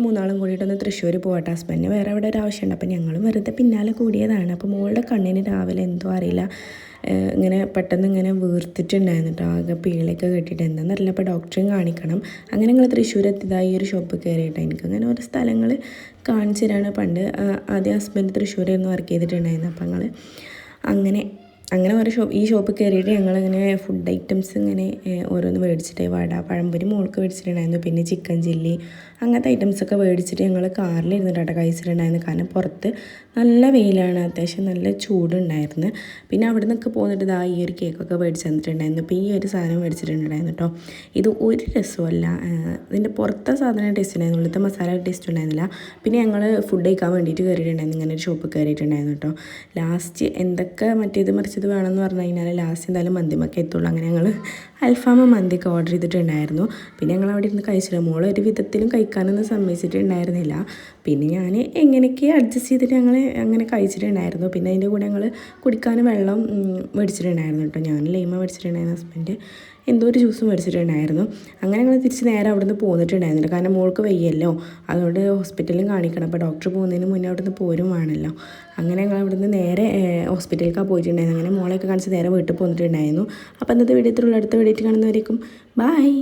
മൂന്നാളും കൂടിയിട്ടൊന്ന് തൃശ്ശൂർ പോകട്ടെ. ഹസ്ബൻഡിന് വേറെ അവിടെ ഒരു ആവശ്യമുണ്ട്. അപ്പോൾ ഞങ്ങളും വെറുതെ പിന്നാലെ കൂടിയതാണ്. അപ്പോൾ മോളുടെ കണ്ണിന് രാവിലെ എന്തോ അറിയില്ല ഇങ്ങനെ പെട്ടെന്ന് ഇങ്ങനെ വീർത്തിട്ടുണ്ടായിരുന്നു കേട്ടോ. ആകെ പീളയൊക്കെ കെട്ടിയിട്ട് എന്താണെന്നറിയില്ല. അപ്പോൾ ഡോക്ടറെയും കാണിക്കണം. അങ്ങനെ ഞങ്ങൾ തൃശ്ശൂർ എത്തിയതായി ഈ ഒരു ഷോപ്പ് കയറിയിട്ട് എനിക്ക് അങ്ങനെ ഓരോ സ്ഥലങ്ങൾ കാണിച്ചു തരാണ്. പണ്ട് ആദ്യം ഹസ്ബൻഡ് തൃശ്ശൂരായിരുന്നു വർക്ക് ചെയ്തിട്ടുണ്ടായിരുന്നു. അപ്പോൾ ഞങ്ങൾ അങ്ങനെ ഓരോ ഈ ഷോപ്പ് കയറിയിട്ട് ഞങ്ങളിങ്ങനെ ഫുഡ് ഐറ്റംസ് ഇങ്ങനെ ഓരോന്ന് മേടിച്ചിട്ട് വട പഴംപൊരി മോൾക്ക് മേടിച്ചിട്ടുണ്ടായിരുന്നു. പിന്നെ ചിക്കൻ ചില്ലി അങ്ങനത്തെ ഐറ്റംസൊക്കെ മേടിച്ചിട്ട് ഞങ്ങൾ കാറിലിരുന്നിട്ടാണ് കഴിച്ചിട്ടുണ്ടായിരുന്നു. കാരണം പുറത്ത് നല്ല വെയിലാണ്, അത്യാവശ്യം നല്ല ചൂടുണ്ടായിരുന്നു. പിന്നെ അവിടെ നിന്നൊക്കെ പോന്നിട്ട് ഇതാ ഈ ഒരു കേക്കൊക്കെ മേടിച്ച് തന്നിട്ടുണ്ടായിരുന്നു. ഇപ്പോൾ ഈ ഒരു സാധനം മേടിച്ചിട്ടുണ്ടായിരുന്നു കേട്ടോ. ഇത് ഒരു രസമല്ല, ഇതിൻ്റെ പുറത്തെ സാധനം ടേസ്റ്റ് ഉണ്ടായിരുന്നു, ഉള്ളിലത്തെ മസാല ടേസ്റ്റ് ഉണ്ടായിരുന്നില്ല. പിന്നെ ഞങ്ങൾ ഫുഡ് കഴിക്കാൻ വേണ്ടിയിട്ട് കയറിയിട്ടുണ്ടായിരുന്നു. ഇങ്ങനെ ഒരു ഷോപ്പ് കയറിയിട്ടുണ്ടായിരുന്നു കേട്ടോ. ലാസ്റ്റ് എന്തൊക്കെ മറ്റേത് മറിച്ചത് വേണമെന്ന് പറഞ്ഞു കഴിഞ്ഞാൽ ലാസ്റ്റ് എന്തായാലും മന്തിമൊക്കെ എത്തുള്ളൂ. അങ്ങനെ ഞങ്ങൾ അൽഫാമ മന്തിയൊക്കെ ഓർഡർ ചെയ്തിട്ടുണ്ടായിരുന്നു. പിന്നെ ഞങ്ങൾ അവിടെ ഇരുന്ന് കഴിച്ചില്ല. മോൾ ഒരു വിധത്തിലും കഴിക്കാനൊന്നും സമ്മതിച്ചിട്ടുണ്ടായിരുന്നില്ല. പിന്നെ ഞാൻ എങ്ങനെയൊക്കെ അഡ്ജസ്റ്റ് ചെയ്തിട്ട് ഞങ്ങൾ അങ്ങനെ കഴിച്ചിട്ടുണ്ടായിരുന്നു. പിന്നെ അതിൻ്റെ കൂടെ ഞങ്ങൾ കുടിക്കാൻ വെള്ളം മേടിച്ചിട്ടുണ്ടായിരുന്നു കേട്ടോ. ഞാൻ ലൈമ മേടിച്ചിട്ടുണ്ടായിരുന്നു, ഹസ്ബൻഡ് എന്തോ ഒരു ജ്യൂസ് മേടിച്ചിട്ടുണ്ടായിരുന്നു. അങ്ങനെ ഞങ്ങൾ തിരിച്ച് നേരെ അവിടെ നിന്ന് പോന്നിട്ടുണ്ടായിരുന്നില്ല. കാരണം മോൾക്ക് വയ്യല്ലോ, അതുകൊണ്ട് ഹോസ്പിറ്റലിലും കാണിക്കണം. അപ്പോൾ ഡോക്ടർ പോകുന്നതിന് മുന്നേ അവിടെ നിന്ന് പോരും വേണമല്ലോ. അങ്ങനെ ഞങ്ങൾ അവിടെ നിന്ന് നേരെ ഹോസ്പിറ്റലിലേക്കാണ് പോയിട്ടുണ്ടായിരുന്നു. അങ്ങനെ മോളെയൊക്കെ കാണിച്ച് നേരെ വീട്ടിൽ പോന്നിട്ടുണ്ടായിരുന്നു. അപ്പോൾ ഇന്നത്തെ വീഡിയോ ഇത്രയുള്ള, അടുത്ത വീഡിയോ കാണുന്നവരേക്കും ബൈ.